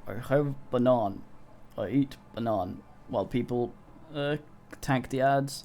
I have banan. I eat banan while people tank the ads.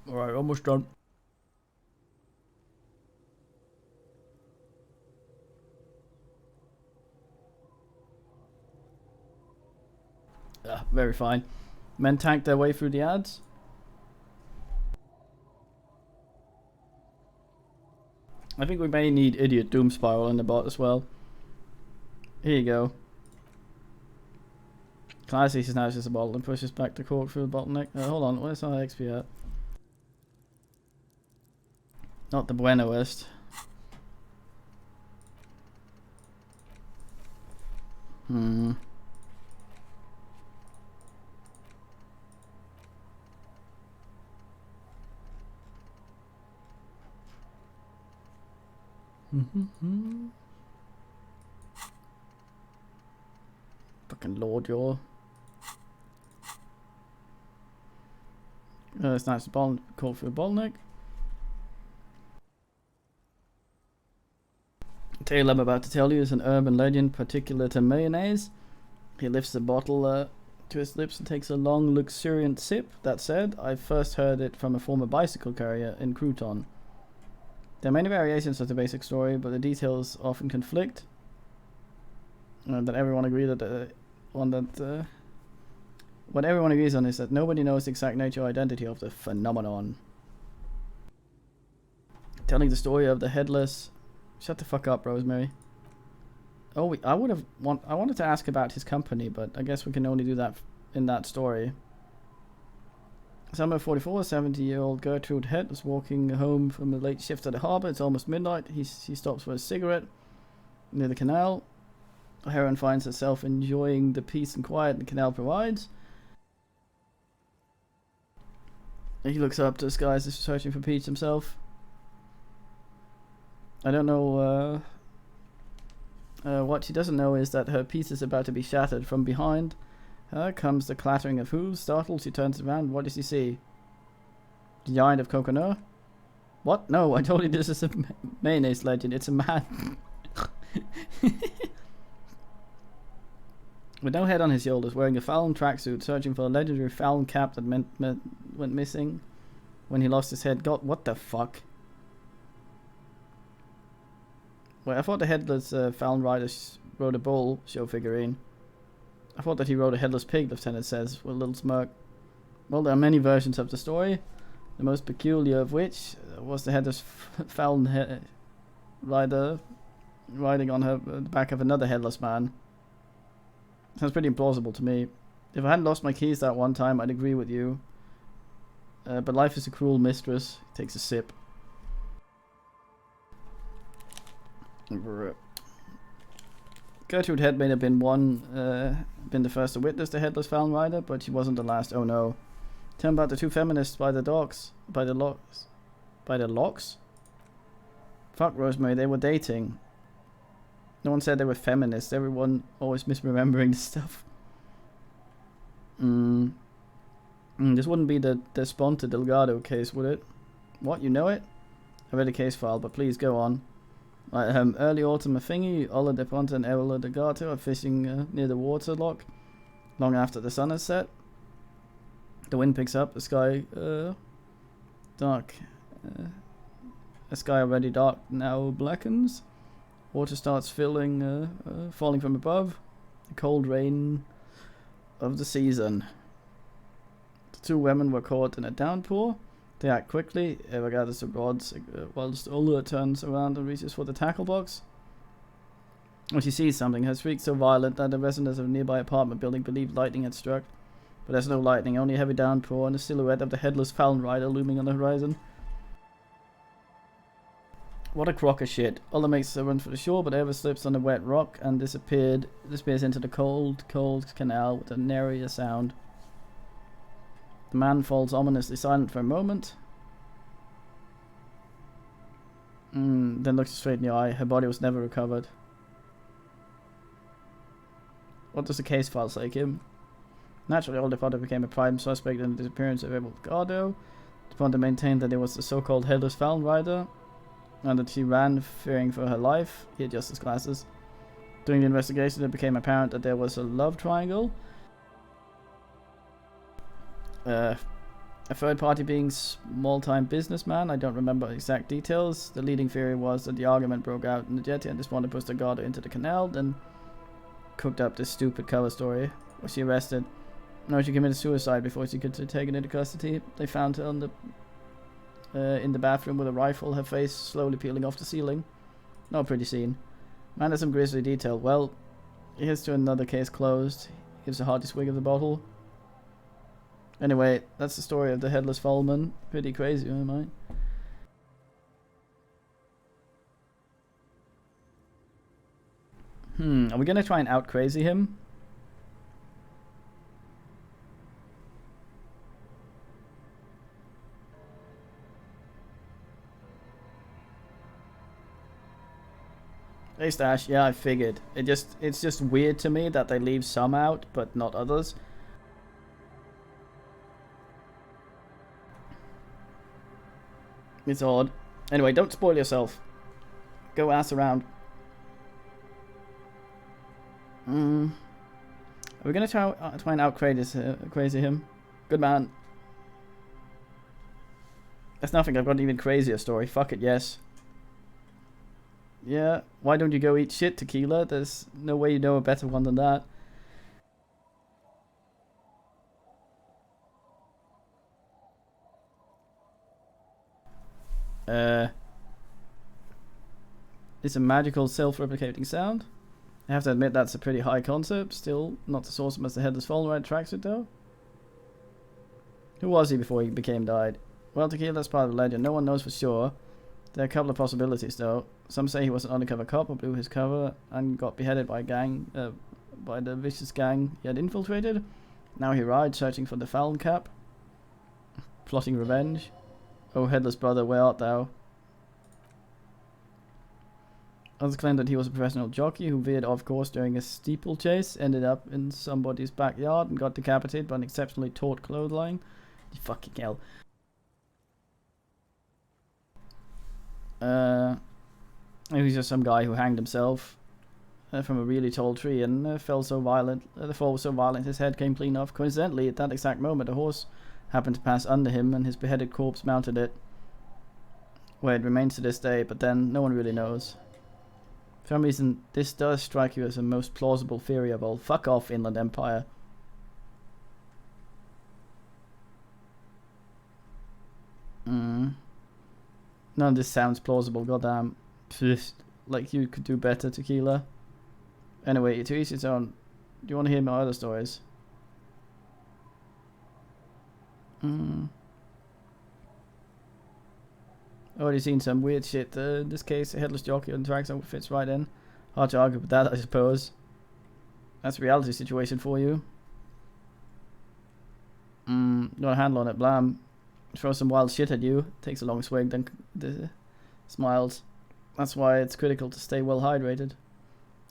Alright, almost done. Very fine. Men tank their way through the ads. I think we may need Idiot Doom Spiral in the bot as well. Here you go. Classy snatches the bottle and pushes back the cork through the bottleneck. Hold on, where's our XP at? Not the buenoest. Hmm. Fucking Lord, you're. It's nice to call for a bottleneck. The tale I'm about to tell you is an urban legend particular to mayonnaise. He lifts the bottle to his lips and takes a long, luxuriant sip. That said, I first heard it from a former bicycle carrier in Crouton. There are many variations of the basic story, but the details often conflict. That everyone agrees that what everyone agrees on is that nobody knows the exact nature or identity of the phenomenon. Telling the story of the headless. Shut the fuck up, Rosemary. Oh, I wanted to ask about his company, but I guess we can only do that in that story. Summer 44, 70-year-old Gertrude Head was walking home from a late shift at the harbour. It's almost midnight. He stops for a cigarette near the canal. The heroine finds herself enjoying the peace and quiet the canal provides. He looks up to the skies, searching for peace himself. I don't know. What she doesn't know is that her peace is about to be shattered from behind. Her comes the clattering of hooves. Startled, she turns around. What does she see? The giant of Coconut? What? No, I told you this is a mayonnaise legend. It's a man. With no head on his shoulders, wearing a Fallon tracksuit, searching for a legendary Fallon cap that went missing when he lost his head. God, what the fuck? Well, I thought the headless Fallon rider rode a bull show figurine. I thought that he rode a headless pig, Lieutenant says, with a little smirk. Well, there are many versions of the story, the most peculiar of which was the headless Fallon rider riding on the back of another headless man. Sounds pretty implausible to me. If I hadn't lost my keys that one time, I'd agree with you. But life is a cruel mistress. He takes a sip. Gertrude Head may have been been the first to witness the headless Fallon rider, but she wasn't the last. Oh no! Tell me about the two feminists by the locks. By the locks? Fuck, Rosemary, they were dating. No one said they were feminists. Everyone always misremembering the stuff. This wouldn't be the Sponta Delgado case, would it? What, you know it? I read the case file, but please go on. Early autumn a thingy, Ola de Ponte and Eola de Gato are fishing near the waterlock long after the sun has set. The wind picks up, the sky dark. The sky already dark now blackens. Water starts falling from above. The cold rain of the season. The two women were caught in a downpour. They act quickly. Eva gathers the rods whilst Ola turns around and reaches for the tackle box. When she sees something, her shriek so violent that the residents of a nearby apartment building believed lightning had struck. But there's no lightning, only a heavy downpour and the silhouette of the headless Fallen Rider looming on the horizon. What a crock of shit. Ola makes a run for the shore, but Eva slips on the wet rock and disappears into the cold canal with a nary sound. The man falls ominously silent for a moment. Then looks straight in the eye. Her body was never recovered. What does the case file say, Kim? Naturally, Ola Ponte became a prime suspect in the disappearance of Eva Gardo. Ponte maintained that it was the so-called headless Fallen Rider, and that she ran, fearing for her life. He adjusts his glasses. During the investigation, it became apparent that there was a love triangle. A third party being small-time businessman. I don't remember exact details. The leading theory was that the argument broke out in the jetty and this wanted to push the Gardo into the canal, then cooked up this stupid cover story. Was she arrested? No, she committed suicide before she could be taken into custody. They found her on the in the bathroom with a rifle, her face slowly peeling off the ceiling. No pretty scene. Man, there's some grisly detail. Well, here's to another case closed. Gives a hearty swig of the bottle. Anyway, that's the story of the Headless Foalman. Pretty crazy, am I? Are we gonna try and out crazy him? Hey Stash, yeah, I figured. It's just weird to me that they leave some out, but not others. It's odd. Anyway, don't spoil yourself. Go ass around. Are we gonna try and out crazy him? Good man. That's nothing. I've got an even crazier story. Fuck it, yes. Yeah, why don't you go eat shit, Tequila? There's no way you know a better one than that. It's a magical self-replicating sound. I have to admit that's a pretty high concept. Still, not as awesome as the Headless Fallen Rider tracksuit though. Who was he before he became died? Well, Tequila, that's part of the legend. No one knows for sure. There are a couple of possibilities though. Some say he was an undercover cop who blew his cover and got beheaded by a gang, by the vicious gang he had infiltrated. Now he rides, searching for the Fallen Cap, plotting revenge. Oh, Headless brother, where art thou? Others claim that he was a professional jockey who veered off course during a steeplechase, ended up in somebody's backyard and got decapitated by an exceptionally taut clothesline. Fucking hell. He was just some guy who hanged himself from a really tall tree and fell so violent. The fall was so violent his head came clean off. Coincidentally, at that exact moment, a horse happened to pass under him and his beheaded corpse mounted it, where it remains to this day, but then no one really knows. For some reason, this does strike you as the most plausible theory of all. Fuck off, Inland Empire. None of this sounds plausible, goddamn. Like you could do better, Tequila. Anyway, to each its own. Do you want to hear my other stories? Already seen some weird shit. In this case, a headless jockey on tracks fits right in. Hard to argue with that, I suppose. That's a reality situation for you. Got a handle on it, blam. Throw some wild shit at you. Takes a long swig, then smiles. That's why it's critical to stay well hydrated.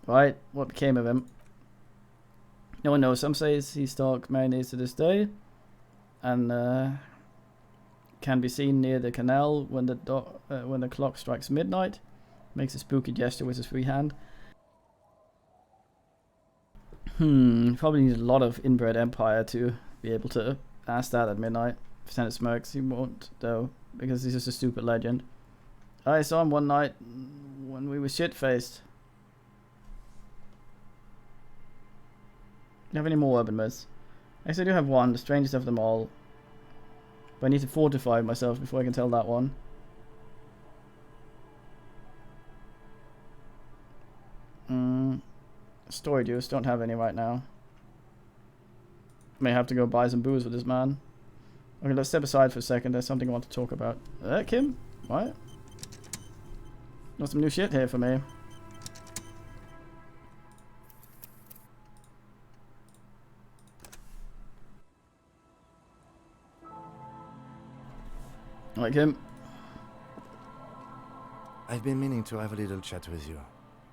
Right, what became of him? No one knows. Some say he stalked mayonnaise to this day, and can be seen near the canal when the clock strikes midnight. Makes a spooky gesture with his free hand. Probably needs a lot of inbred empire to be able to ask that at midnight. If Senate smirks, he won't, though, because he's just a stupid legend. I saw him one night when we were shit-faced. Do you have any more urban myths? Actually, I do have one, the strangest of them all. But I need to fortify myself before I can tell that one. Story juice, don't have any right now. May have to go buy some booze with this man. Okay, let's step aside for a second. There's something I want to talk about. Kim? What? Got some new shit here for me. Alright, Kim. I've been meaning to have a little chat with you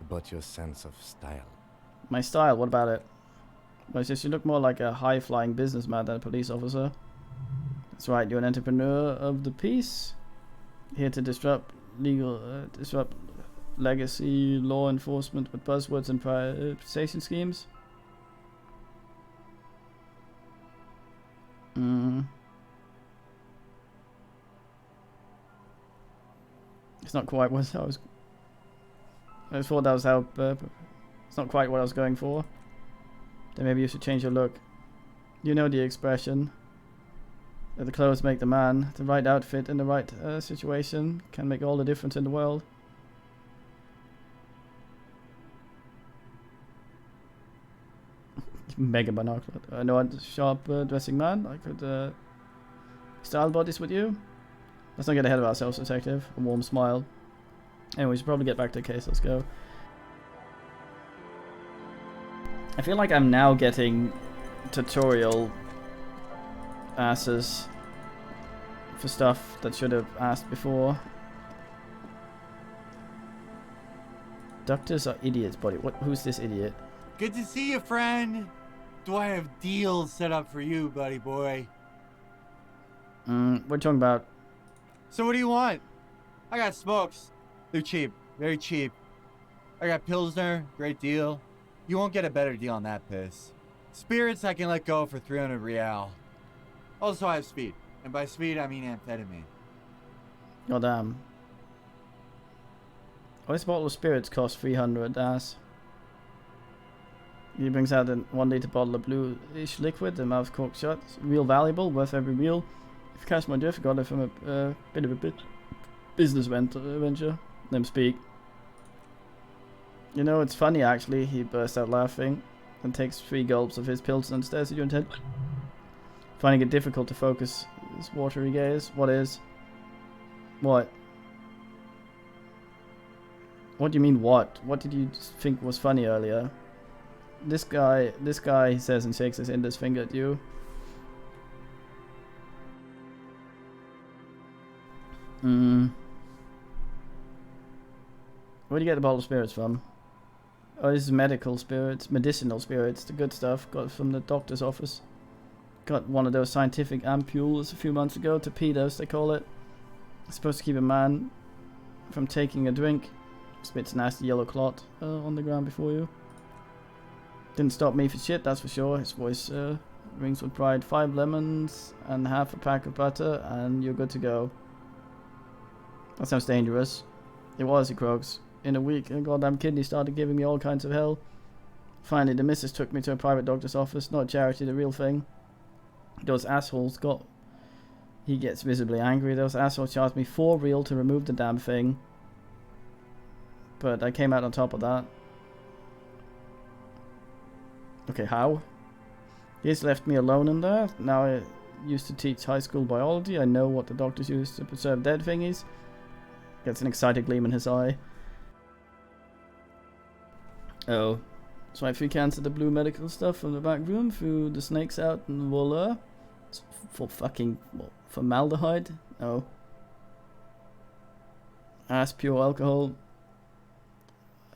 about your sense of style. My style, what about it? Well, it's just you look more like a high-flying businessman than a police officer. That's right, you're an entrepreneur of the peace. Here to disrupt legacy law enforcement with buzzwords and privatization schemes. It's not quite what I was... I just thought that was how... it's not quite what I was going for. Then maybe you should change your look. You know the expression. That the clothes make the man. The right outfit in the right situation can make all the difference in the world. Mega binocular. I know a sharp dressing man. I could style bodies with you. Let's not get ahead of ourselves, detective. A warm smile. Anyway, we should probably get back to the case. Let's go. I feel like I'm now getting tutorial asses for stuff that should have asked before. Doctors are idiots, buddy. Who's this idiot? Good to see you, friend. Do I have deals set up for you, buddy boy? What are you talking about? So what do you want? I got smokes. They're cheap. Very cheap. I got Pilsner. Great deal. You won't get a better deal on that piss. Spirits I can let go for 300 real. Also I have speed. And by speed I mean amphetamine. Oh damn. Oh, this bottle of spirits costs 300, ass. He brings out a 1 liter bottle of bluish liquid, the mouth corked shut. Real valuable, worth every real. If you catch my drift, got it from a bit of a business venture. Let him speak. You know, it's funny actually, he bursts out laughing and takes 3 gulps of his pills and stares at you intent. Finding it difficult to focus his watery gaze. What is? What? What do you mean what? What did you think was funny earlier? This guy, he says and shakes his index finger at you. Where do you get the bottle of spirits from? Oh, this is medicinal spirits, the good stuff. Got it from the doctor's office. Got one of those scientific ampules a few months ago, torpedoes they call it. It's supposed to keep a man from taking a drink. Spits nasty yellow clot on the ground before you. Didn't stop me for shit, that's for sure. His voice rings with pride. 5 lemons and half a pack of butter and you're good to go. That sounds dangerous. It was, he croaks. In a week, a goddamn kidney started giving me all kinds of hell. Finally, the missus took me to a private doctor's office. Not charity, the real thing. Those assholes got... He gets visibly angry. Those assholes charged me 4 real to remove the damn thing. But I came out on top of that. Okay, how? He's left me alone in there. Now I used to teach high school biology. I know what the doctors use to preserve dead thingies. Gets an excited gleam in his eye. Oh. So I 3 cans of the blue medical stuff from the back room, threw the snakes out, and voila. It's for fucking... What, formaldehyde? No. As pure alcohol.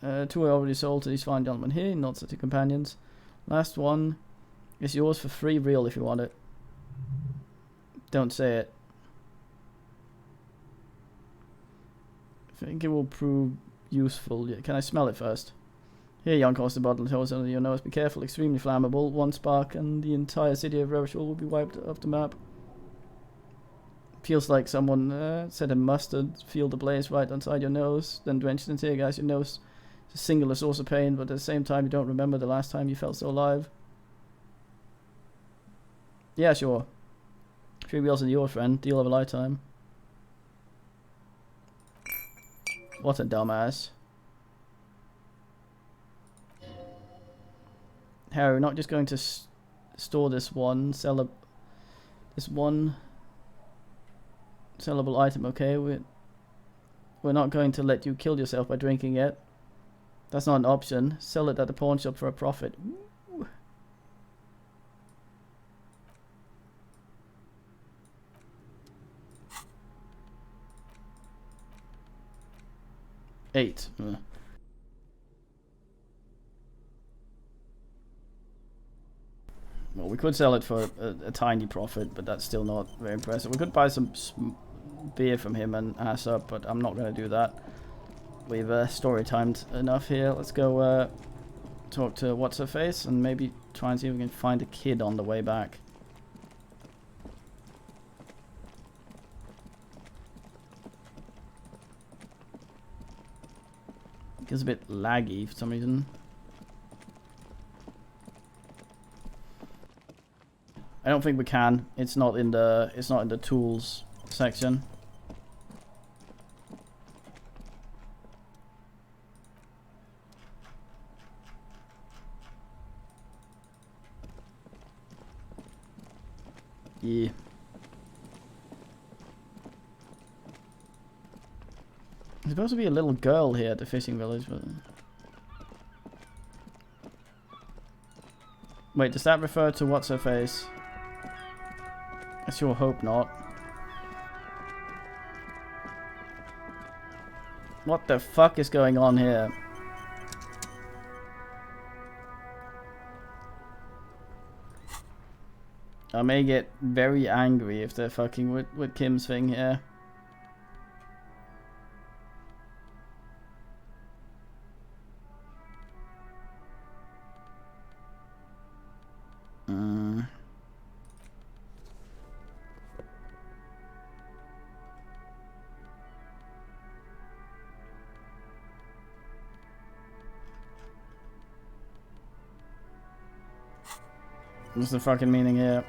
2 are already sold to these fine gentlemen here, not city companions. Last one is yours for 3 real if you want it. Don't say it. I think it will prove useful. Can I smell it first? Here, young constable, bottle holds under your nose. Be careful, extremely flammable. One spark and the entire city of Revachol will be wiped off the map. Feels like someone set a mustard field ablaze right inside your nose, then drenched in tear gas. Your nose is a singular source of pain, but at the same time you don't remember the last time you felt so alive. Yeah, sure. 3 wheels and your friend. Deal of a lifetime. What a dumbass. Harry, we're not just going to store this one sellable item, okay? We're not going to let you kill yourself by drinking it. That's not an option. Sell it at the pawn shop for a profit. Ooh. Eight. Well, we could sell it for a tiny profit, but that's still not very impressive. We could buy some beer from him and ass up, but I'm not going to do that. We've story timed enough here. Let's go talk to What's-Her-Face and maybe try and see if we can find a kid on the way back. It's a bit laggy for some reason. I don't think we can. It's not in the tools section. Yeah. There's supposed to be a little girl here at the fishing village, but... Wait, does that refer to What's-Her-Face? I sure hope not. What the fuck is going on here? I may get very angry if they're fucking with Kim's thing here. What's the fucking meaning here?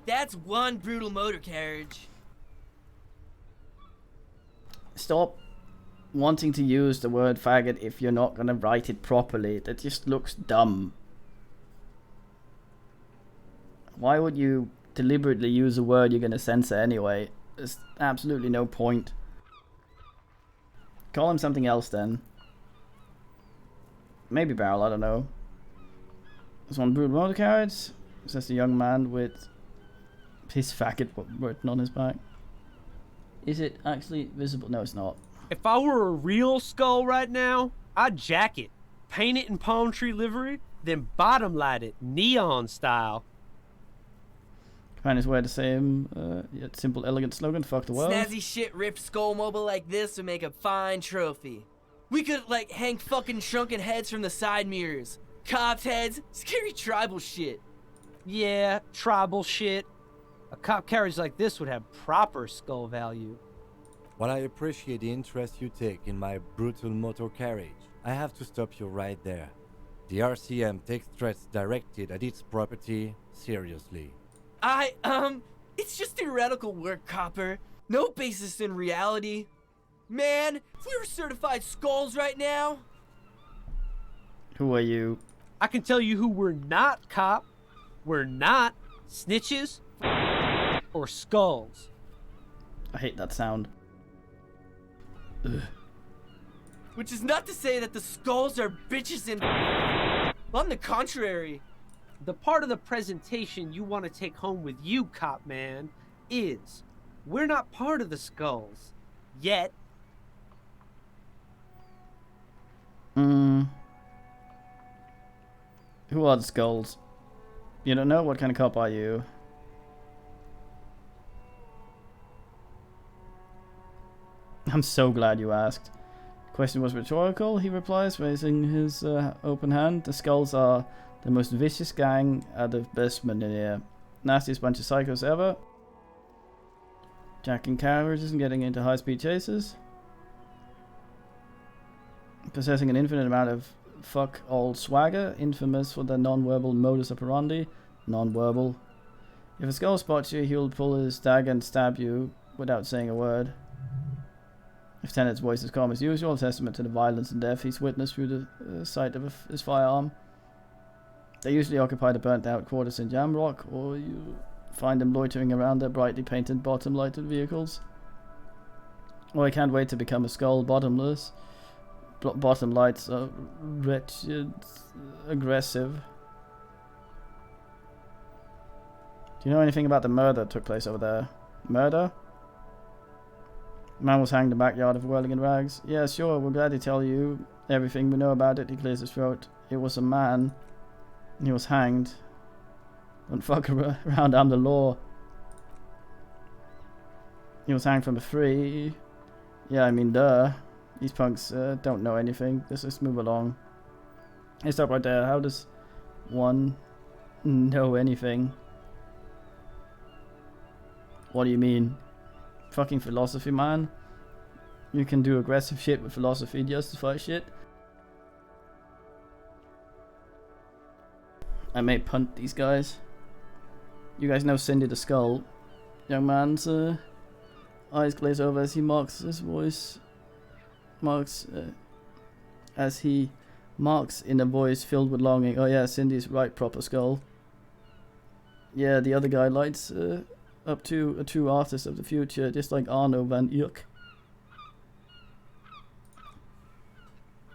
That's one brutal motor carriage. Stop wanting to use the word faggot if you're not gonna write it properly. That just looks dumb. Why would you deliberately use a word you're gonna censor anyway? There's absolutely no point. Call him something else then. Maybe barrel, I don't know. There's one brutal motor carriage, says the young man with his faggot written on his back. Is it actually visible? No, it's not. If I were a real skull right now, I'd jack it, paint it in palm tree livery, then bottom light it, neon style. Companions wear the same, yet simple, elegant slogan, fuck the world. Snazzy shit ripped skull mobile like this would make a fine trophy. We could, like, hang fucking shrunken heads from the side mirrors. Cops' heads, scary tribal shit. Yeah, tribal shit. A cop carriage like this would have proper skull value. While I appreciate the interest you take in my brutal motor carriage, I have to stop you right there. The RCM takes threats directed at its property seriously. It's just theoretical work, Copper. No basis in reality. Man, if we were certified skulls right now... Who are you? I can tell you who we're not, cop. We're not snitches or skulls. I hate that sound. Ugh. Which is not to say that the skulls are bitches and... On the contrary. The part of the presentation you want to take home with you, cop man, is we're not part of the skulls. Yet. Who are the skulls? You don't know? What kind of cop are you? I'm so glad you asked. Question was rhetorical, he replies, raising his open hand. The Skulls are the most vicious gang out of Bestmannia. Nastiest bunch of psychos ever. Jacking carriages and getting into high-speed chases. Possessing an infinite amount of fuck all swagger, infamous for their non-verbal modus operandi. Non-verbal. If a Skull spots you, he'll pull his dagger and stab you without saying a word. If Tennant's voice is calm as usual, a testament to the violence and death he's witnessed through the sight of his firearm. They usually occupy the burnt-out quarters in Jamrock, or you find them loitering around their brightly painted bottom-lighted vehicles. Oh, I can't wait to become a Skull bottomless. Bottom lights are wretched, aggressive. Do you know anything about the murder that took place over there? Murder? Man was hanged in the backyard of Whirling in Rags. Yeah, sure, we're glad to tell you everything we know about it. He clears his throat. It was a man. And he was hanged. Don't fuck around, I'm the law. He was hanged from a tree. Yeah, I mean, duh. These punks don't know anything. Let's just move along. Hey, stop right there. How does one know anything? What do you mean? Fucking philosophy, man. You can do aggressive shit with philosophy, justify shit. I may punt these guys. You guys know Cindy the Skull. Young man's eyes glaze over as he mocks his voice. As he marks in a voice filled with longing. Oh yeah, Cindy's right, proper Skull. Yeah, the other guy lights up to a true artist of the future, just like Arno van Uyck.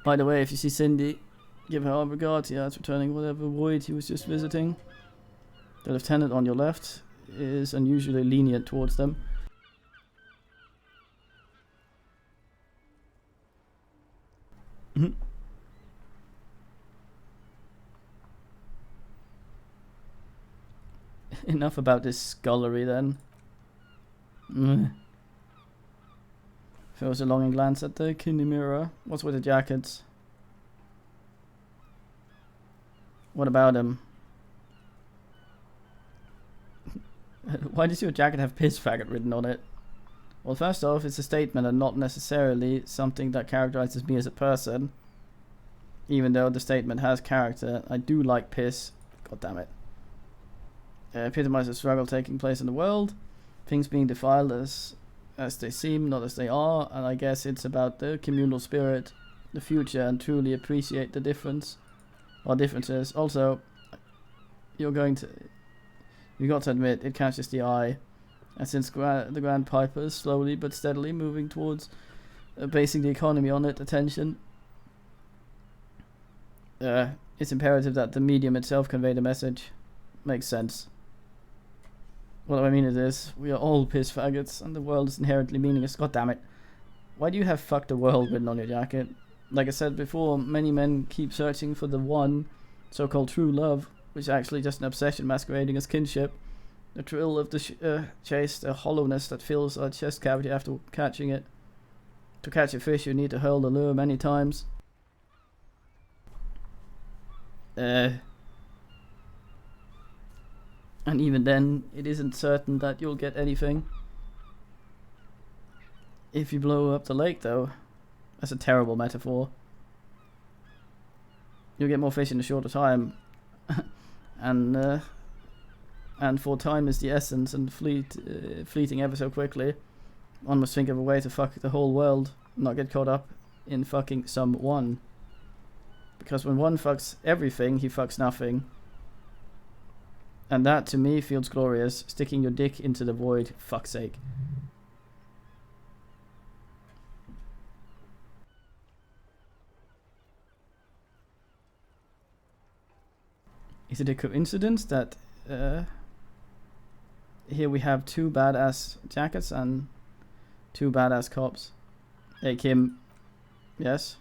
By the way, if you see Cindy, give her our regards. Yeah, it's returning whatever void he was just visiting. The lieutenant on your left is unusually lenient towards them. Enough about this scullery then. Throws a longing glance at the kidney mirror. What's with the jackets? What about him? Why does your jacket have piss faggot written on it? Well, first off, it's a statement and not necessarily something that characterizes me as a person. Even though the statement has character, I do like piss. God damn it. Epitomizes struggle taking place in the world. Things being defiled as they seem, not as they are. And I guess it's about the communal spirit, the future, and truly appreciate the difference. Or differences. Also, you got to admit, it catches the eye. And since the Grand Piper is slowly but steadily moving towards basing the economy on it, attention, it's imperative that the medium itself convey the message. Makes sense. What I mean is this, we are all piss faggots, and the world is inherently meaningless. God damn it. Why do you have "fuck the world" written on your jacket? Like I said before, many men keep searching for the one, so-called true love, which is actually just an obsession masquerading as kinship. The thrill of the chase, the hollowness that fills our chest cavity after catching it. To catch a fish, you need to hurl the lure many times. And even then, it isn't certain that you'll get anything. If you blow up the lake, though, that's a terrible metaphor. You'll get more fish in a shorter time. And for time is the essence, and fleeting ever so quickly. One must think of a way to fuck the whole world, not get caught up in fucking someone. Because when one fucks everything, he fucks nothing. And that, to me, feels glorious. Sticking your dick into the void, fuck's sake. Is it a coincidence that here we have two badass jackets and two badass cops? Hey Kim, yes?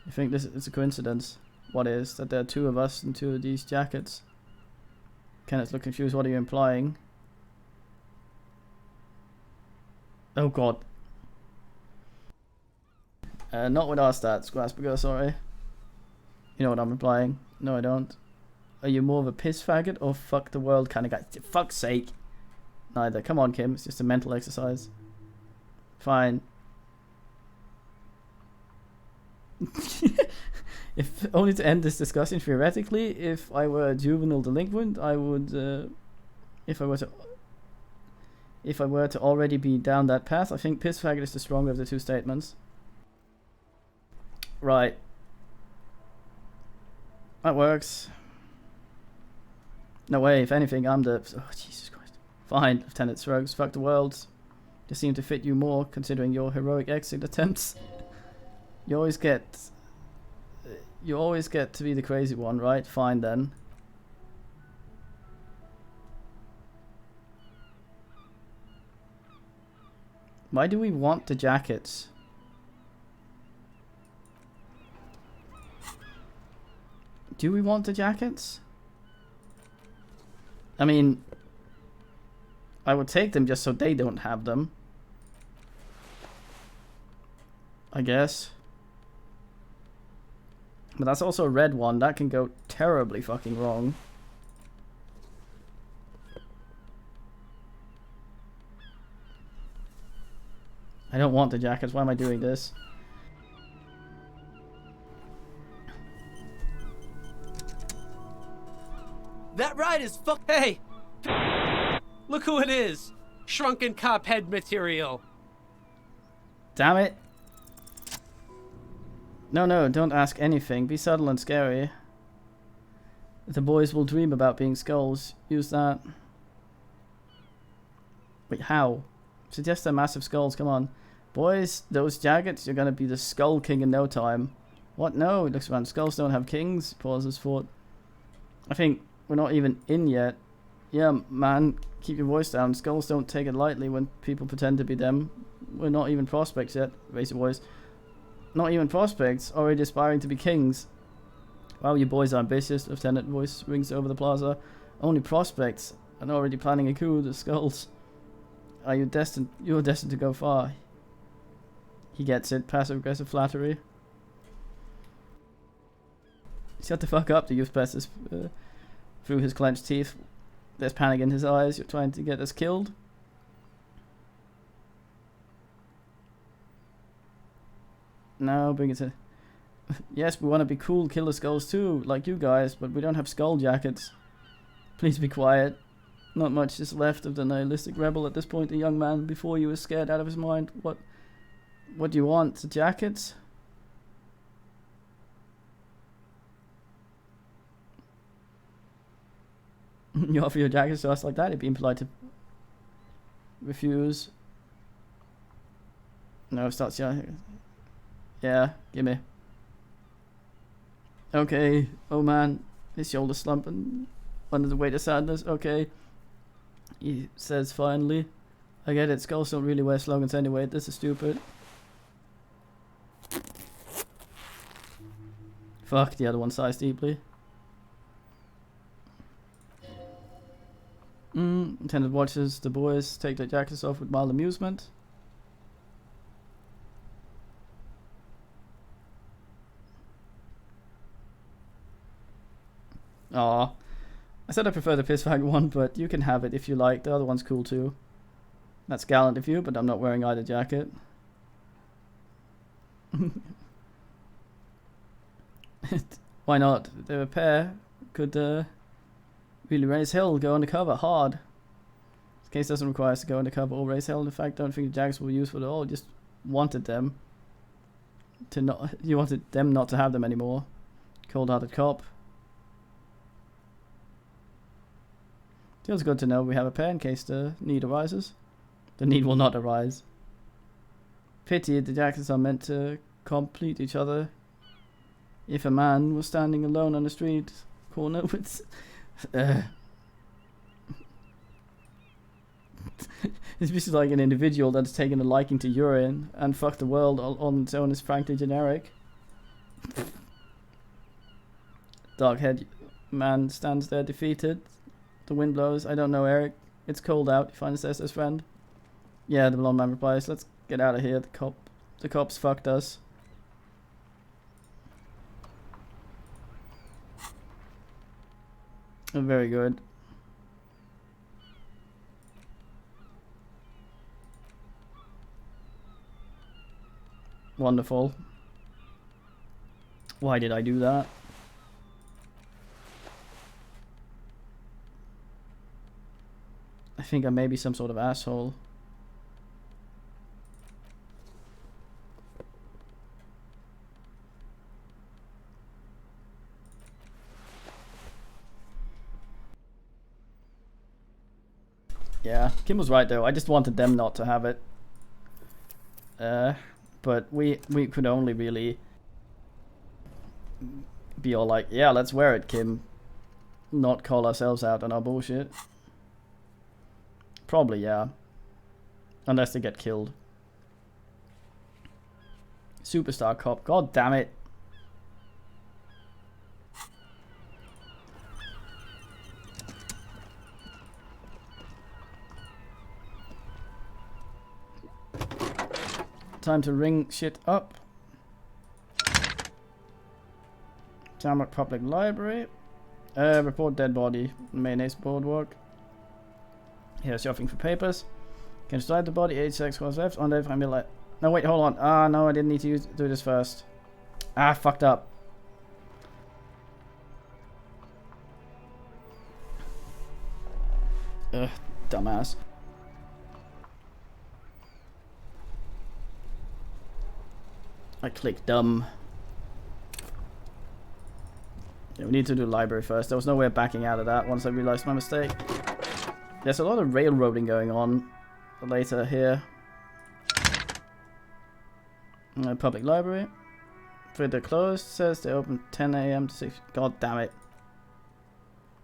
You think this is a coincidence? What is? That there are two of us and two of these jackets? Kenneth looked confused. What are you implying? Oh god. Not with our stats, Grasberger, sorry. You know what I'm implying? No, I don't. Are you more of a piss faggot or fuck the world kind of guy? Fuck's sake. Neither. Come on, Kim. It's just a mental exercise. Fine. If only to end this discussion, theoretically, if I were a juvenile delinquent, I would, if I were to already be down that path, I think piss faggot is the stronger of the two statements. Right. That works. No way, if anything, I'm the... Oh, Jesus Christ. Fine, Lieutenant Scruggs, fuck the world. They seem to fit you more, considering your heroic exit attempts. You always get to be the crazy one, right? Fine then. Why do we want the jackets? Do we want the jackets? I mean, I would take them just so they don't have them. I guess. But that's also a red one. That can go terribly fucking wrong. I don't want the jackets. Why am I doing this? That ride is fuck. Hey! Look who it is! Shrunken cop head material. Damn it. No, don't ask anything. Be subtle and scary. The boys will dream about being skulls. Use that. Wait, how? Suggest they're massive skulls, come on. Boys, those jackets, you're gonna be the Skull King in no time. What? No, he looks around. Skulls don't have kings, pauses thought. I think we're not even in yet. Yeah, man, keep your voice down. Skulls don't take it lightly when people pretend to be them. We're not even prospects yet, raise your voice. Not even prospects, already aspiring to be kings. Wow, you boys are ambitious, Lieutenant voice rings over the plaza. Only prospects, and already planning a coup, the skulls. Are you destined? You're destined to go far. He gets it, passive-aggressive flattery. Shut the fuck up, the youth presses through his clenched teeth. There's panic in his eyes. You're trying to get us killed? No, bring it to... Yes, we want to be cool killer skulls too, like you guys, but we don't have skull jackets. Please be quiet. Not much is left of the nihilistic rebel at this point. The young man before you is scared out of his mind. What do you want? The jackets? You offer your jackets to us like that? It'd be impolite to refuse. No, starts yeah, gimme. Okay, oh man, his shoulder slumping under the weight of sadness. Okay, he says finally. I get it, skulls don't really wear slogans anyway. This is stupid. Fuck, the other one sighs deeply. Lieutenant watches the boys take their jackets off with mild amusement. Aw. I said I prefer the pissfag one, but you can have it if you like. The other one's cool too. That's gallant of you, but I'm not wearing either jacket. Why not? They're a pair. Could really raise hell, go undercover, hard. This case doesn't require us to go undercover or raise hell. In fact, don't think the jackets will be useful at all. Just wanted them to not. You wanted them not to have them anymore. Cold-hearted cop. Feels good to know we have a pair in case the need arises. The need will not arise. Pity the jackets are meant to complete each other. If a man was standing alone on the street corner with... This is like an individual that's taken a liking to urine and fuck the world on its own is frankly generic. Dark-haired man stands there defeated. The wind blows. I don't know, Eric. It's cold out. He finds Esther's friend. Yeah, the blonde man replies, let's get out of here. The cops fucked us. Very good. Wonderful. Why did I do that? I think I may be some sort of asshole. Yeah, Kim was right though. I just wanted them not to have it. But we could only really be all like, yeah, let's wear it, Kim. Not call ourselves out on our bullshit. Probably, yeah. Unless they get killed. Superstar cop. God damn it. Time to ring shit up. Tamrock Public Library. Report dead body. Mayonnaise boardwalk. Here, shopping for papers. Can slide the body. 8 seconds was left. On there, I'm like, no, wait, hold on. Ah, no, I didn't need to do this first. Ah, fucked up. Ugh, dumbass. I clicked dumb. Yeah, we need to do library first. There was no way of backing out of that once I realized my mistake. There's a lot of railroading going on later here. Public library. They're closed. Says they open 10 a.m. to 6. God damn it.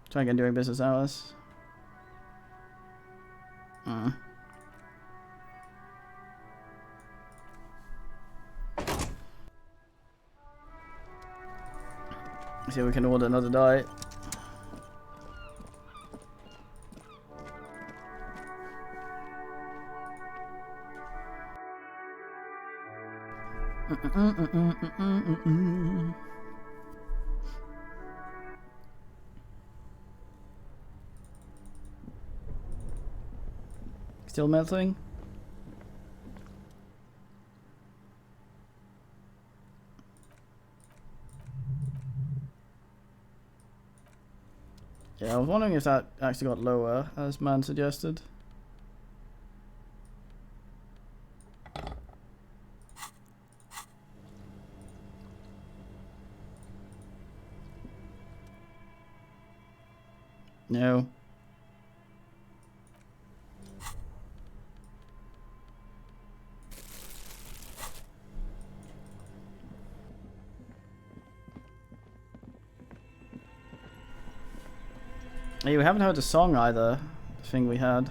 Try again during business hours. See if we can order another diet. Still melting? Yeah, I was wondering if that actually got lower, as man suggested. No. Hey, we haven't heard the song either. The thing we had.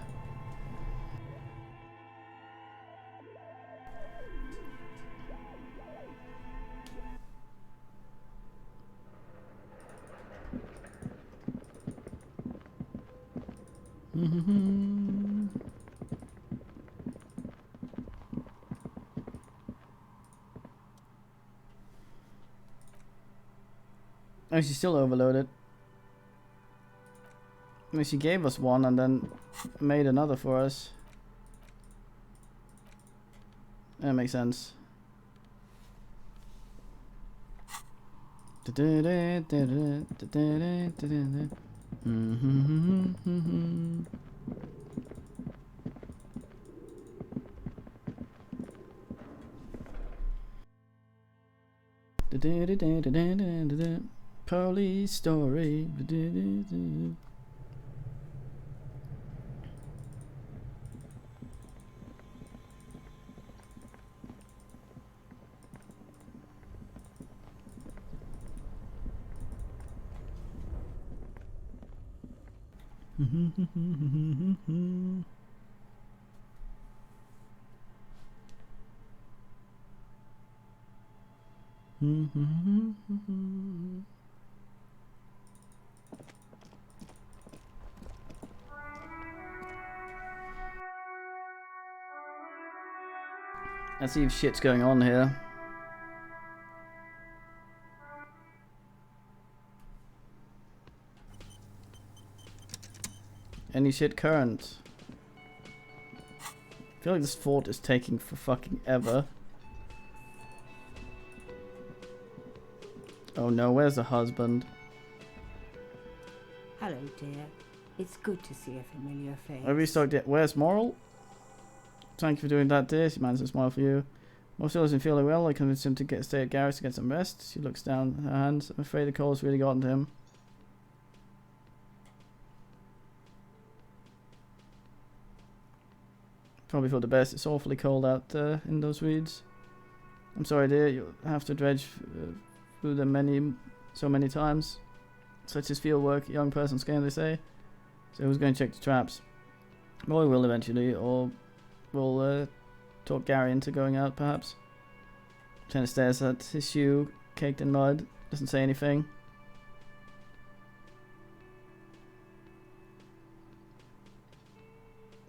Oh, she's still overloaded. I mean, she gave us one and then made another for us. That makes sense. Police story. Let's see if shit's going on here. Any shit current? I feel like this fort is taking for fucking ever. Oh no, where's the husband? Hello, dear. It's good to see a familiar face. I restocked it. Where's Moral? Thank you for doing that, dear. She managed to smile for you. Moral still isn't feeling well. I convinced him to stay at Garrett's to get some rest. She looks down at her hands. I'm afraid the cold's really gotten to him. Probably for the best. It's awfully cold out in those reeds. I'm sorry, dear. You'll have to dredge through them so many times. Such is field work, young person's game, they say. So who's going to check the traps? Well, we will eventually, or we'll talk Gary into going out, perhaps. Lieutenant stares at his shoe, caked in mud. Doesn't say anything.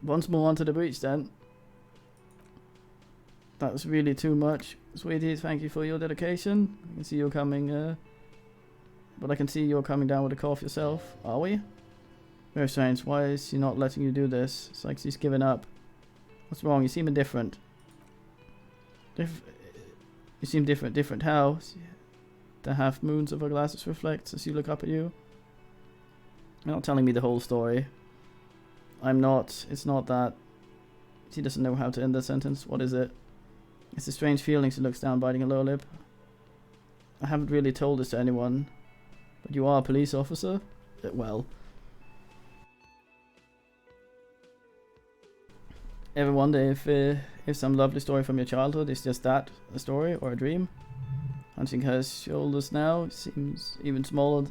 Once more onto the breach, then. That was really too much. Sweetie, thank you for your dedication. I can see you're coming, but I can see you're coming down with a cough yourself. Are we? Very strange. Why is she not letting you do this? It's like she's given up. What's wrong? You seem indifferent. You seem different. Different how? The half moons of her glasses reflect as you look up at you. You're not telling me the whole story. I'm not. It's not that. She doesn't know how to end the sentence. What is it? It's a strange feeling. She looks down, biting a lower lip. I haven't really told this to anyone. But you are a police officer? Well. Ever wonder if some lovely story from your childhood is just that, a story or a dream? Hunching her shoulders now, seems even smaller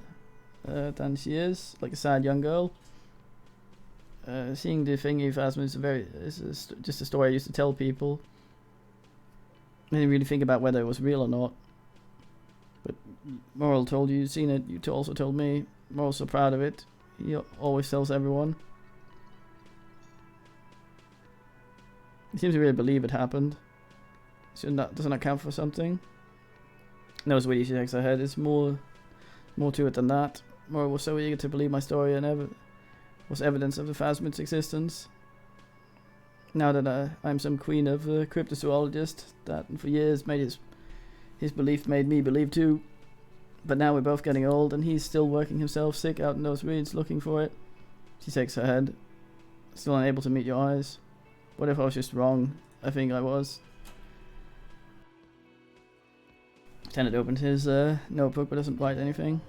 than she is, like a sad young girl. Seeing the thingy phasma is just a story I used to tell people. I didn't really think about whether it was real or not. But Moral told you you'd seen it. You also told me. Moral's so proud of it. He always tells everyone. He seems to really believe it happened. Doesn't that count for something? No, sweetie, she shakes her head. It's more to it than that. Moral was so eager to believe my story and was evidence of the phasmid's existence. Now that I'm some queen of cryptozoologist, that for years made his belief made me believe too. But now we're both getting old, and he's still working himself sick out in those reeds looking for it. She shakes her head. Still unable to meet your eyes. What if I was just wrong? I think I was. Lieutenant opened his notebook but doesn't write anything.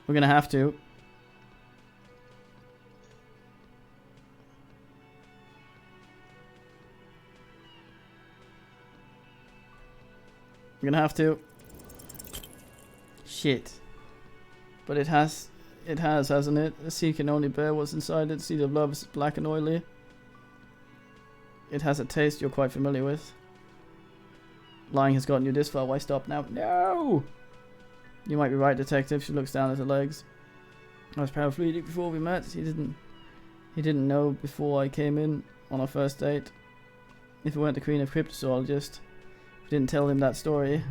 We're gonna have to. We're gonna have to. Shit. But it has, hasn't it? The sea can only bear what's inside it. The seed of love is black and oily. It has a taste you're quite familiar with. Lying has gotten you this far. Why stop now? No! You might be right, detective. She looks down at her legs. I was paraplegic before we met. He didn't know before I came in on our first date. If we weren't the queen of cryptozoologist, we didn't tell him that story.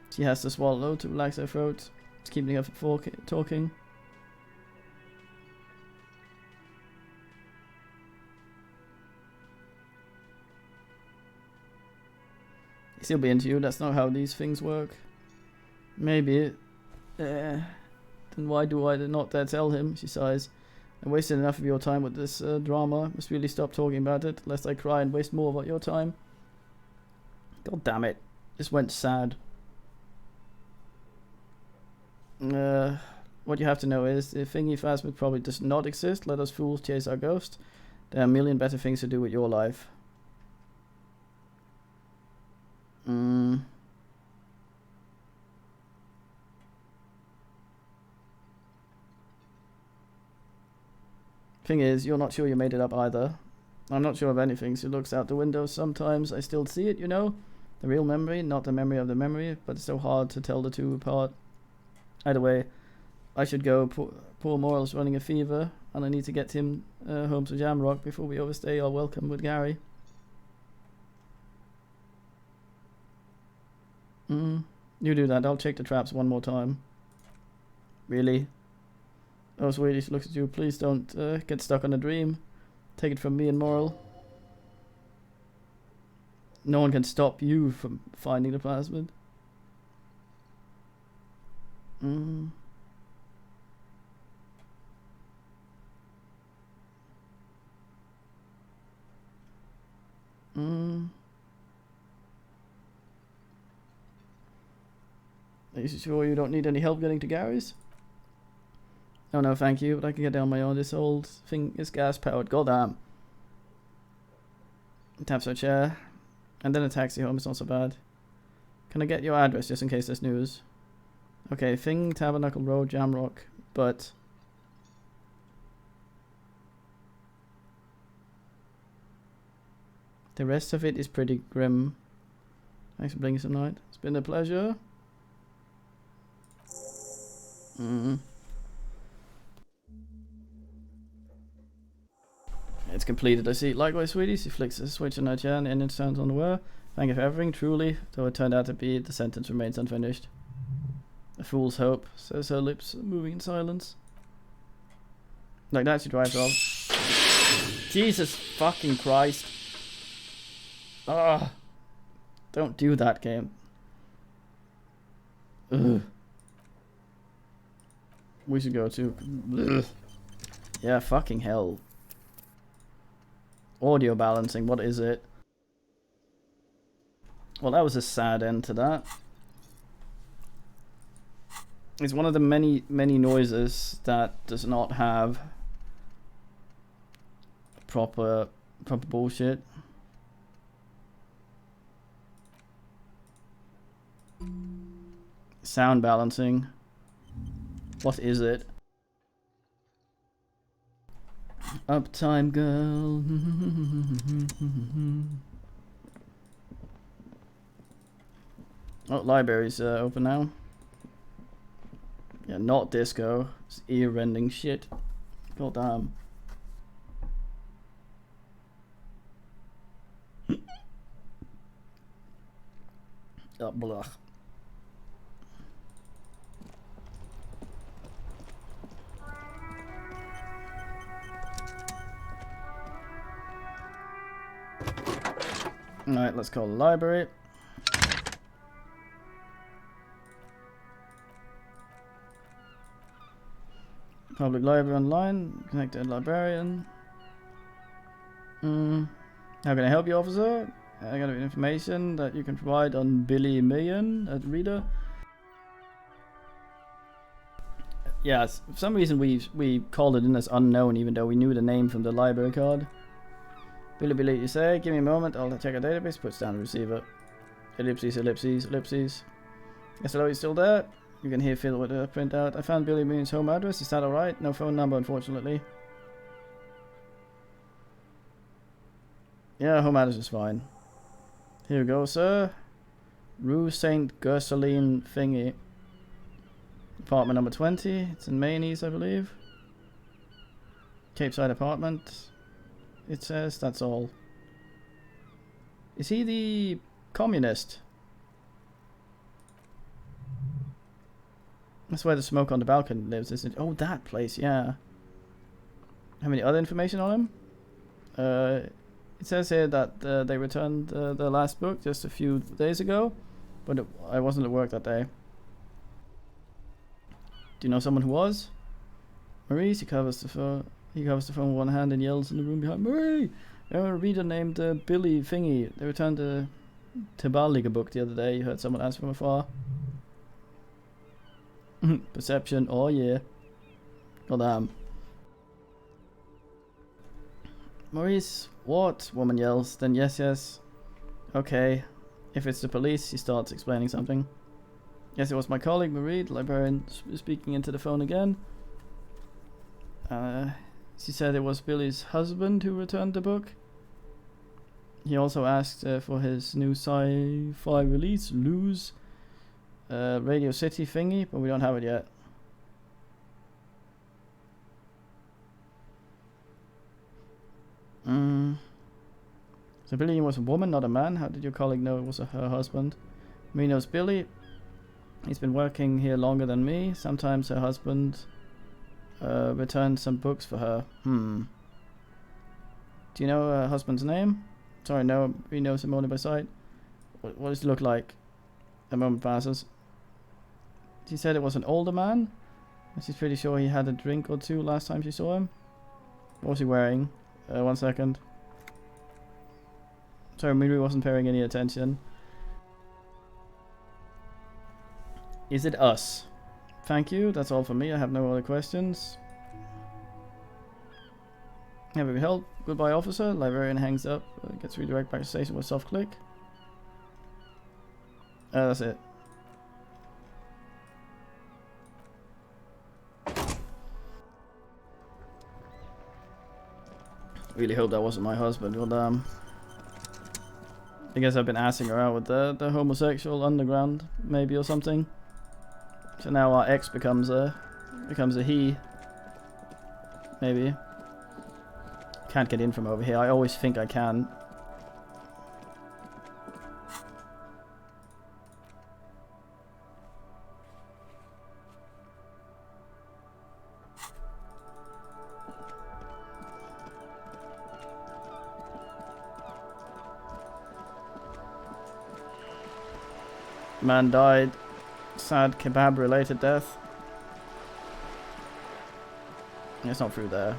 She has to swallow to relax her throat. It's keeping her from talking. He's still be into you. That's not how these things work. Maybe. Then why do I not dare tell him? She sighs. I wasted enough of your time with this drama. Must really stop talking about it, lest I cry and waste more of your time. God damn it. This went sad. What you have to know is the thingy phasmid probably does not exist. Let us fools chase our ghost. There are a million better things to do with your life. Thing is, you're not sure you made it up either. I'm not sure of anything. She looks out the window. Sometimes I still see it, you know. The real memory, not the memory of the memory, but it's so hard to tell the two apart. Either way, I should go. Poor Moral's running a fever, and I need to get him home to Jamrock before we overstay our welcome with Gary. You do that, I'll check the traps one more time. Really? Oh, Swedish looks at you. Please don't get stuck on a dream. Take it from me and Moral. No one can stop you from finding the plasmid. Are you sure you don't need any help getting to Gary's? Oh no, thank you, but I can get down my own. This old thing is gas powered. Goddamn. Taps her chair. And then a taxi home is not so bad. Can I get your address just in case there's news? Okay, Thing, Tabernacle Road, Jamrock, but... the rest of it is pretty grim. Thanks for bringing some night. It's been a pleasure. It's completed, I see. Likewise, sweetie. She flicks the switch on her chair and the engine turns on the whir. Thank you for everything, truly. Though it turned out to be, the sentence remains unfinished. A fool's hope, says her lips moving in silence. Like that, she drives off. Jesus fucking Christ. Ah, don't do that, game. Ugh. We should go to... Ugh. Yeah, fucking hell. Audio balancing, what is it? Well, that was a sad end to that. It's one of the many noises that does not have proper bullshit. Sound balancing. What is it? Uptime girl. Oh, library's open now. Yeah, not disco. It's ear-rending shit. God damn. Oh, blah. Alright, let's call the library. Public library online. Connected librarian. How can I help you, officer? I got information that you can provide on Billy Million at Reader. Yeah, for some reason we called it in as unknown, even though we knew the name from the library card. Billy, you say? Give me a moment, I'll check our database, puts down the receiver. Ellipses. Yes, hello, you still there? You can hear Phil with a printout. I found Billy Million's home address, is that alright? No phone number, unfortunately. Yeah, home address is fine. Here we go, sir. Rue Saint Gursuline Thingy. Apartment number 20. It's in Mayonnaise, I believe. Cape Side apartment. It says that's all. Is he the communist? That's where the smoke on the balcony lives, isn't it? Oh, that place, yeah. Have any other information on him? It says here that they returned the last book just a few days ago, but I wasn't at work that day. Do you know someone who was? Maurice, he covers the phone with one hand and yells in the room behind. Marie! There was a reader named Billy Thingy. They returned the Tibaliga book the other day. You heard someone ask from afar. Perception, oh yeah. God damn. Maurice, what? Woman yells. Then yes. Okay. If it's the police, he starts explaining something. Yes, it was my colleague Marie, the librarian, speaking into the phone again. She said it was Billy's husband who returned the book. He also asked for his new sci-fi release, Lose, Radio City thingy, but we don't have it yet. So Billy was a woman, not a man. How did your colleague know it was her husband? Me knows Billy. He's been working here longer than me. Sometimes her husband returned some books for her. Do you know her husband's name? Sorry, no, he knows him only by sight. What does he look like? A moment passes. She said it was an older man. She's pretty sure he had a drink or two last time she saw him. What was he wearing? 1 second. Sorry, Miri wasn't paying any attention. Is it us? Thank you, that's all for me. I have no other questions. Have you help? Goodbye, officer. Librarian hangs up. Gets redirected back to station with soft click. That's it. Really hope that wasn't my husband. Well, I guess I've been assing her out with the homosexual underground, maybe, or something. So now our ex becomes a he. Maybe. Can't get in from over here. I always think I can. Man died. Sad kebab related death. It's not through there.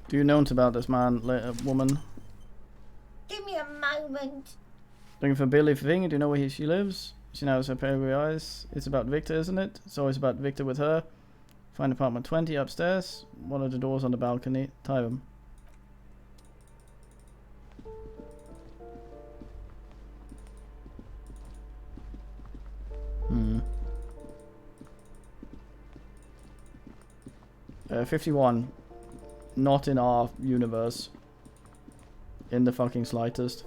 Do you know about this man, woman? Give me a moment. Looking for Billy Thing? Do you know where she lives? She now has her pair of grey eyes. It's about Victor, isn't it? It's always about Victor with her. Find apartment 20 upstairs. One of the doors on the balcony. Tie them. Hmm. 51. Not in our universe. In the fucking slightest.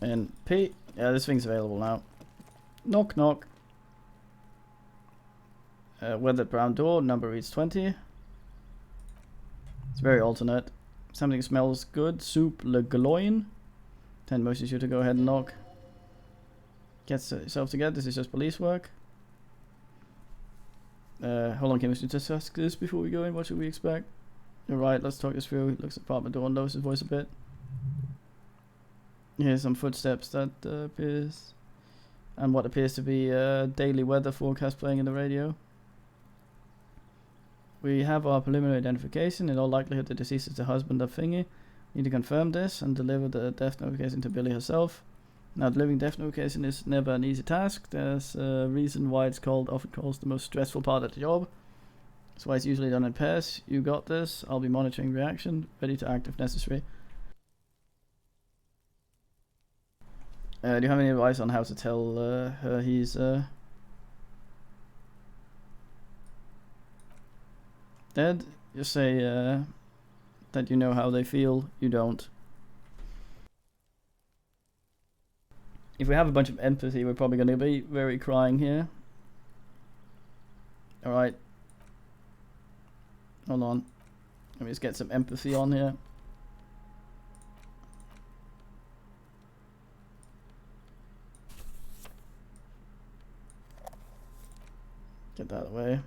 And P. Yeah, this thing's available now. Knock knock. Weathered brown door, number reads 20. It's very alternate. Something smells good. Soup le Galoin. 10 motions you to go ahead and knock. Gets yourself together. This is just police work. How long can we just ask this before we go in? What should we expect? Alright, let's talk this through. He looks at the apartment door and lowers his voice a bit. Here's some footsteps that appears. And what appears to be a daily weather forecast playing in the radio. We have our preliminary identification. In all likelihood, the deceased is the husband of Thingy. We need to confirm this and deliver the death notification to Billy herself. Now, delivering death notification is never an easy task. There's a reason why it's often called the most stressful part of the job. That's why it's usually done in pairs. You got this. I'll be monitoring reaction, ready to act if necessary. Do you have any advice on how to tell her he's dead? Just say that you know how they feel. You don't. If we have a bunch of empathy, we're probably going to be very crying here. Alright. Hold on. Let me just get some empathy on here. Get that away.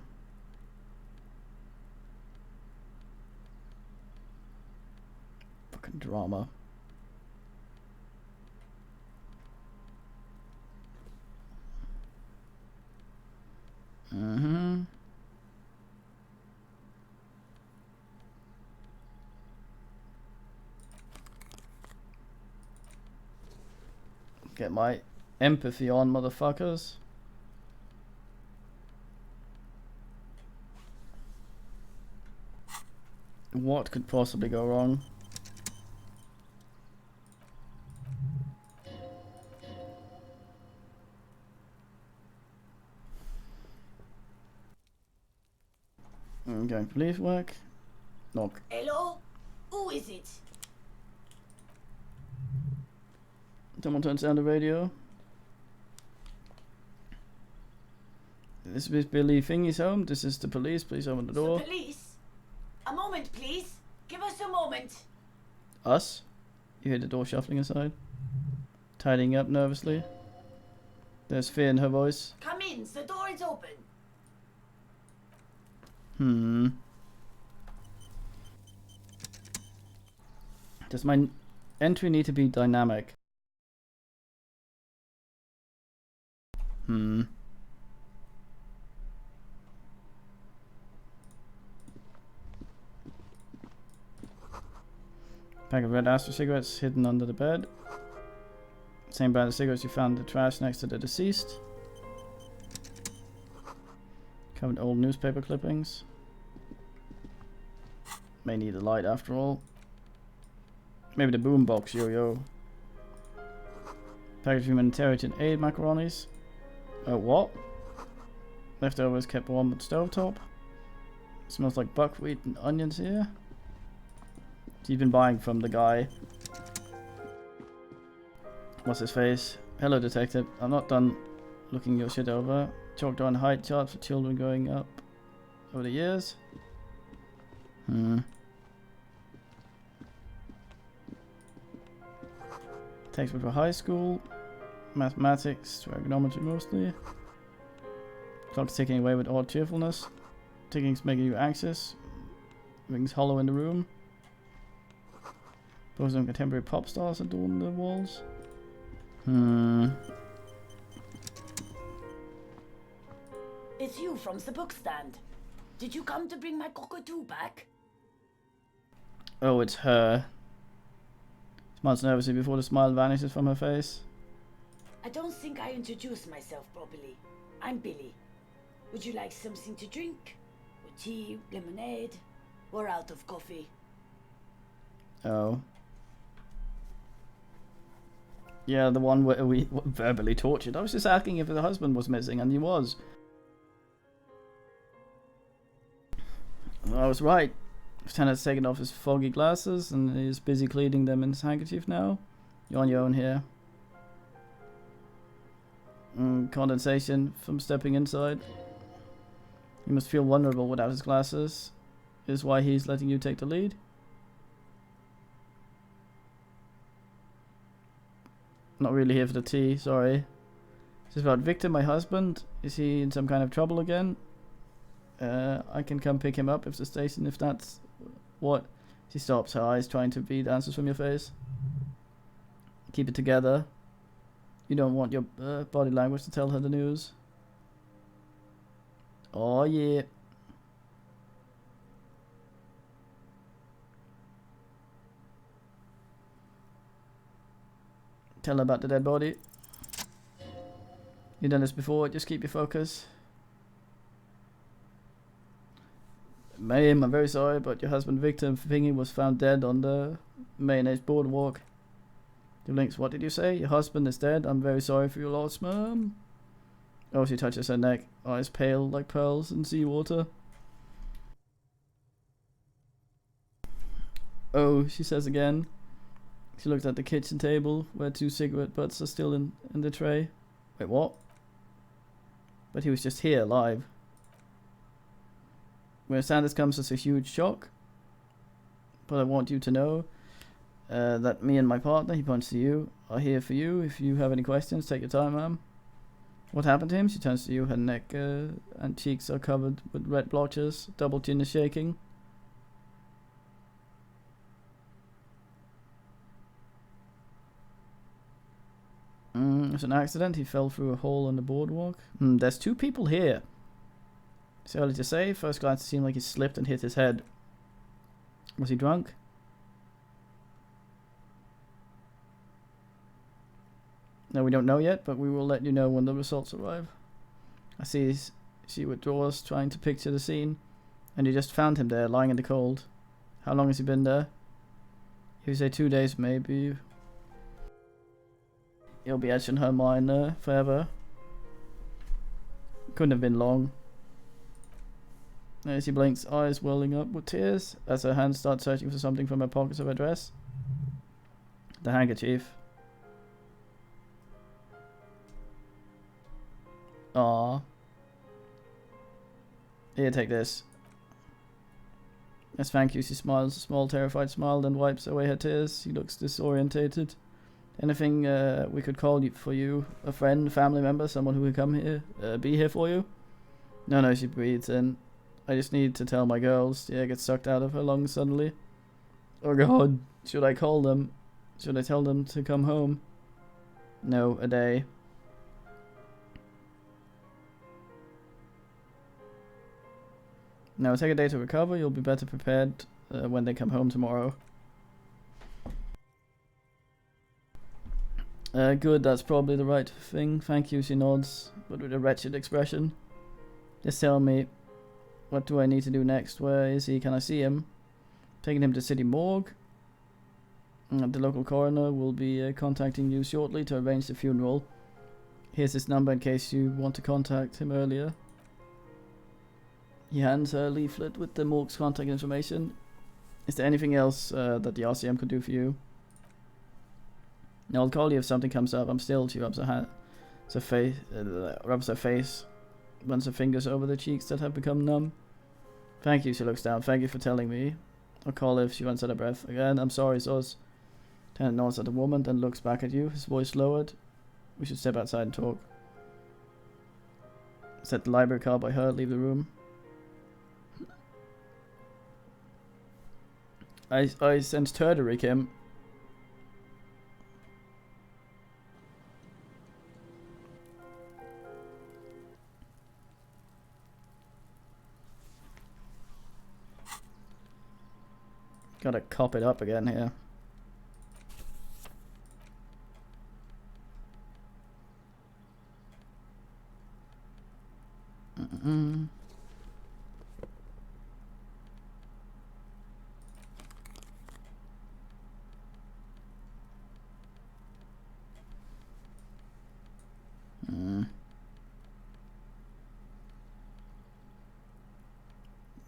Fucking drama. Get my empathy on, motherfuckers. What could possibly go wrong? Okay, police work. Knock. Hello? Who is it? Someone turns down the radio. This is Billy Thingy's home. This is the police. Please open the door. The police? A moment, please. Give us a moment. Us? You hear the door shuffling aside. Tidying up nervously. There's fear in her voice. Come in. The door is open. Does my entry need to be dynamic? Pack of red Astra cigarettes hidden under the bed. Same brand of cigarettes you found in the trash next to the deceased. Covered old newspaper clippings. May need a light after all. Maybe the boombox yo-yo. Package of humanitarian aid macaronis. What? Leftovers kept warm at stovetop. Smells like buckwheat and onions here. He's been buying from the guy. What's his face? Hello, detective. I'm not done looking your shit over. Chalked on height charts for children growing up over the years. Textbook for high school. Mathematics, trigonometry mostly. Clock's ticking away with odd cheerfulness. Ticking's making you anxious. Rings hollow in the room. Those of contemporary pop stars adorn the walls. It's you from the bookstand. Did you come to bring my cockatoo back? Oh, it's her. Smiles nervously before the smile vanishes from her face. I don't think I introduced myself properly. I'm Billy. Would you like something to drink? Or tea, lemonade? We're out of coffee. Oh. Yeah, the one where we verbally tortured. I was just asking if the husband was missing, and he was. I was right. Lieutenant's taken off his foggy glasses, and he's busy cleaning them in his handkerchief now. You're on your own here. Condensation from stepping inside. He must feel vulnerable without his glasses. Is why he's letting you take the lead. Not really here for the tea, sorry. Is this about Victor, my husband? Is he in some kind of trouble again? I can come pick him up at the station if that's what. She stops, her eyes trying to read answers from your face. Keep it together. You don't want your body language to tell her the news. Oh yeah. Tell her about the dead body. You've done this before, just keep your focus. Ma'am, I'm very sorry, but your husband Victor Thingy was found dead on the mayonnaise boardwalk. The links, what did you say? Your husband is dead. I'm very sorry for your loss, ma'am. Oh, she touches her neck, eyes pale like pearls in seawater. Oh, she says again. She looked at the kitchen table, where 2 cigarette butts are still in the tray. Wait, what? But he was just here, live. Where Sanders comes as a huge shock. But I want you to know that me and my partner, he points to you, are here for you. If you have any questions, take your time, ma'am. What happened to him? She turns to you, her neck and cheeks are covered with red blotches, double chin is shaking. It's an accident. He fell through a hole on the boardwalk. There's 2 people here. It's early to say. First glance, it seemed like he slipped and hit his head. Was he drunk? No, we don't know yet, but we will let you know when the results arrive. I see she withdraws, trying to picture the scene. And you just found him there, lying in the cold. How long has he been there? If you say 2 days, maybe it'll be etched in her mind forever. Couldn't have been long. As he blinks, eyes welling up with tears, as her hands start searching for something from her pockets of her dress. The handkerchief. Aww. Here, take this. As thank you, she smiles a small, terrified smile, then wipes away her tears. She looks disorientated. Anything we could call you for you? A friend, family member, someone who could come here, be here for you? No, she breathes in. I just need to tell my girls. The air gets sucked out of her lungs suddenly. Oh god, should I call them? Should I tell them to come home? No, a day. Now take a day to recover. You'll be better prepared when they come home tomorrow. Good, that's probably the right thing. Thank you, she nods, but with a wretched expression. Just tell me, what do I need to do next? Where is he? Can I see him? Taking him to city morgue. The local coroner will be contacting you shortly to arrange the funeral. Here's his number in case you want to contact him earlier. He hands her a leaflet with the morgue's contact information. Is there anything else that the RCM could do for you? No, I'll call you if something comes up. I'm still. She rubs her face, runs her fingers over the cheeks that have become numb. Thank you, she looks down. Thank you for telling me. I'll call if she runs out of breath. Again, I'm sorry, Sos. Tenant nods at the woman, then looks back at you, his voice lowered. We should step outside and talk. Set the library car by her, leave the room. I sense Turdery, Kim. Gotta cop it up again here.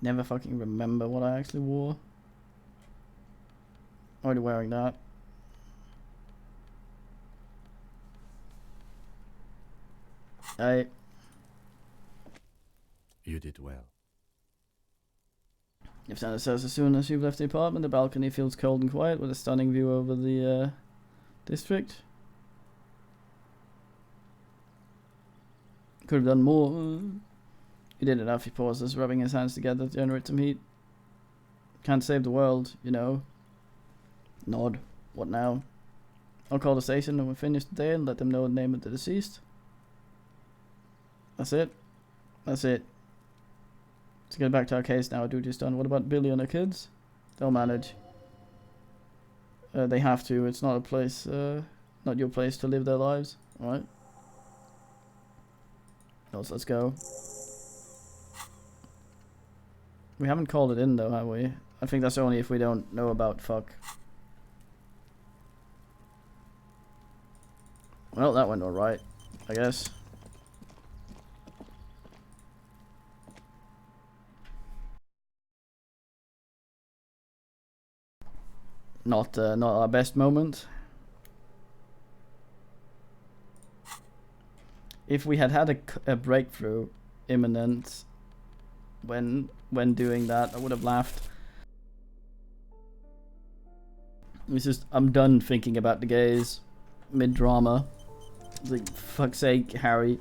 Never fucking remember what I actually wore. Already wearing that. You did well. Lieutenant says as soon as you've left the apartment, the balcony feels cold and quiet with a stunning view over the district. Could have done more. You did enough, he pauses, rubbing his hands together to generate some heat. Can't save the world, you know. Nod. What now? I'll call the station when we finish the day and let them know the name of the deceased. That's it. That's it. Let's get back to our case now. Duty's done. What about Billy and her kids? They'll manage. They have to. It's not a place, not your place to live their lives. Alright? Let's go. We haven't called it in though, have we? I think that's only if we don't know about fuck. Well, that went alright, I guess. Not our best moment. If we had had a breakthrough imminent when doing that, I would have laughed. It's just, I'm done thinking about the gays mid-drama. Like, fuck's sake, Harry.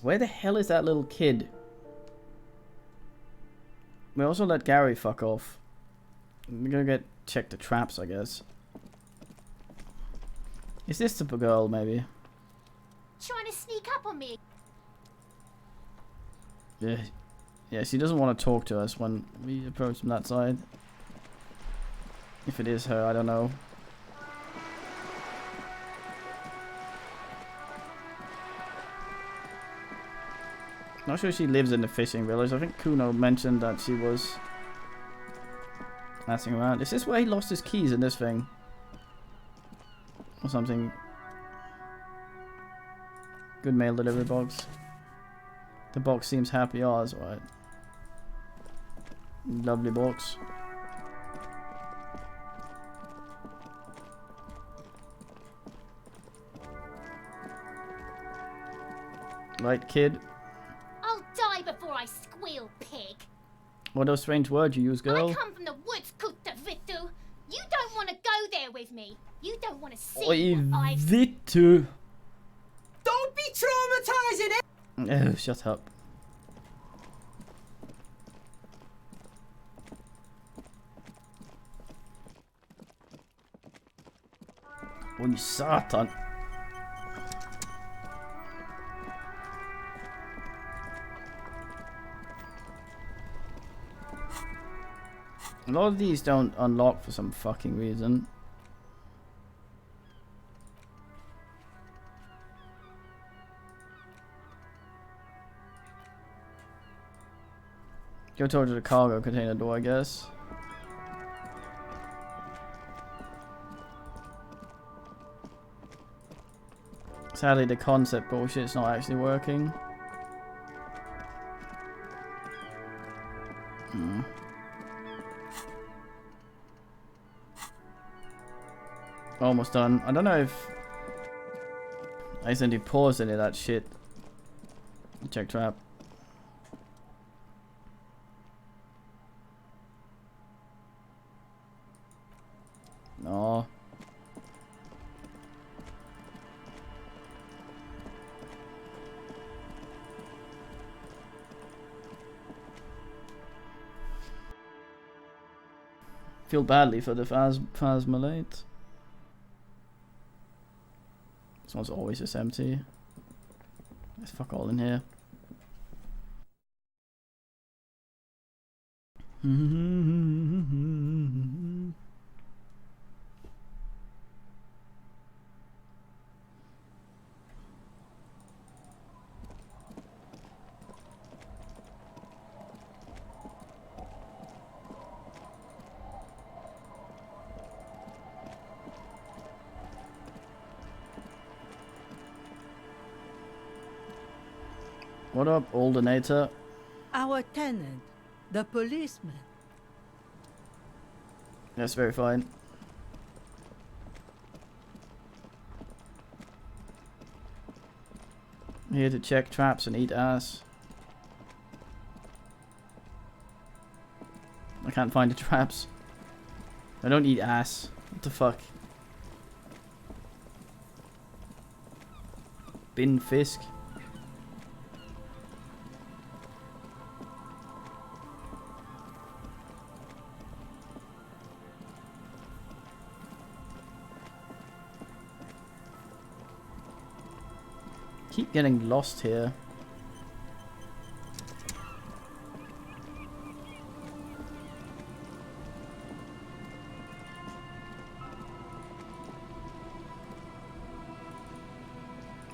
Where the hell is that little kid? We also let Gary fuck off. We're gonna check the traps, I guess. Is this the girl, maybe? Trying to sneak up on me. Yeah, she doesn't want to talk to us when we approach from that side. If it is her, I don't know. Not sure she lives in the fishing village. I think Kuno mentioned that she was messing around. Is this where he lost his keys in this thing? Or something? Good mail delivery box. The box seems happy ours, right? Lovely box. Right, kid. I'll die before I squeal, pig. What those strange words you use, girl? I come from the woods, Kutta Vittu. You don't want to go there with me. You don't want to see Oi, what I've... vittu. Don't be traumatizing it! Oh, shut up. Oj, satan. A lot of these don't unlock for some fucking reason. Go towards the cargo container door, I guess. Sadly, the concept bullshit's not actually working. Hmm. Almost done. I don't know if I accidentally paused any of that shit. Check trap. No. Feel badly for the Phasmalate. This one's always just empty. There's fuck all in here. What up, Aldenator? Our tenant, the policeman. That's very fine. Here to check traps and eat ass. I can't find the traps. I don't eat ass. What the fuck? Bin Fisk. Keep getting lost here.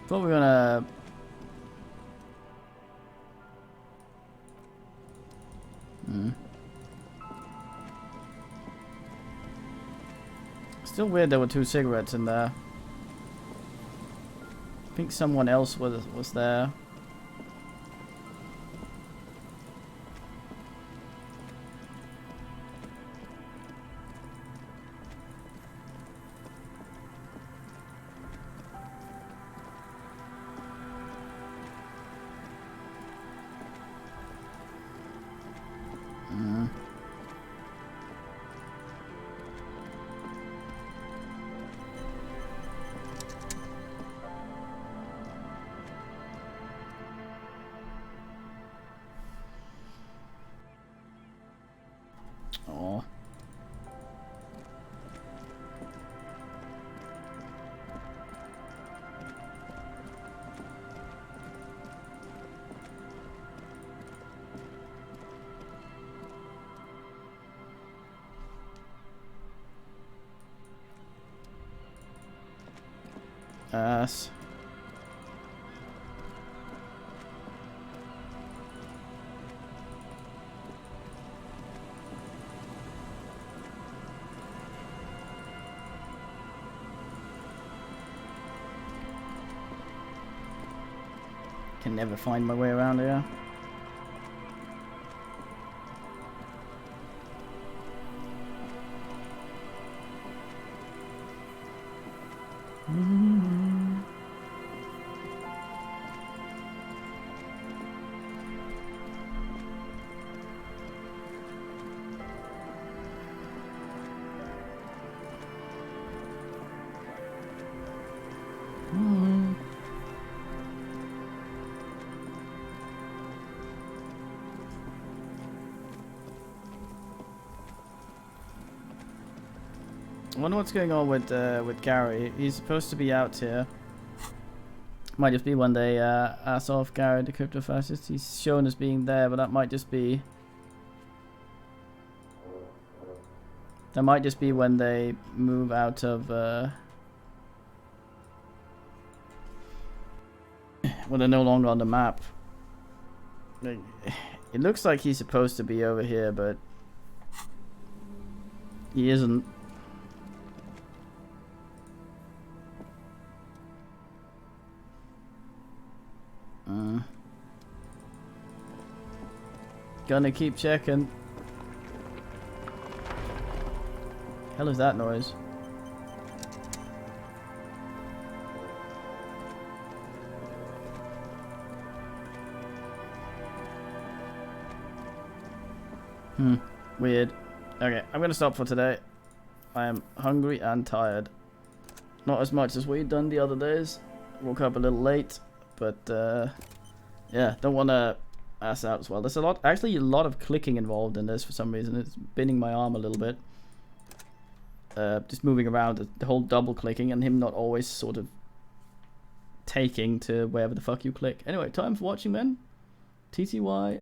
Thought we were gonna Still weird there were 2 cigarettes in there. I think someone else was there. Oh. Ass. Can never find my way around here. I wonder what's going on with Gary. He's supposed to be out here. Might just be one day ass off Gary the crypto fascist. He's shown as being there, but that might just be when they move out of when they're no longer on the map. Like, it looks like he's supposed to be over here, but he isn't. Gonna keep checking. Hell is that noise? Weird. Okay, I'm gonna stop for today. I am hungry and tired. Not as much as we'd done the other days. Woke up a little late, but yeah, don't want to ass out as well. There's actually a lot of clicking involved in this for some reason. It's bending my arm a little bit. Just moving around, the whole double clicking and him not always sort of taking to wherever the fuck you click. Anyway, time for watching then. TTY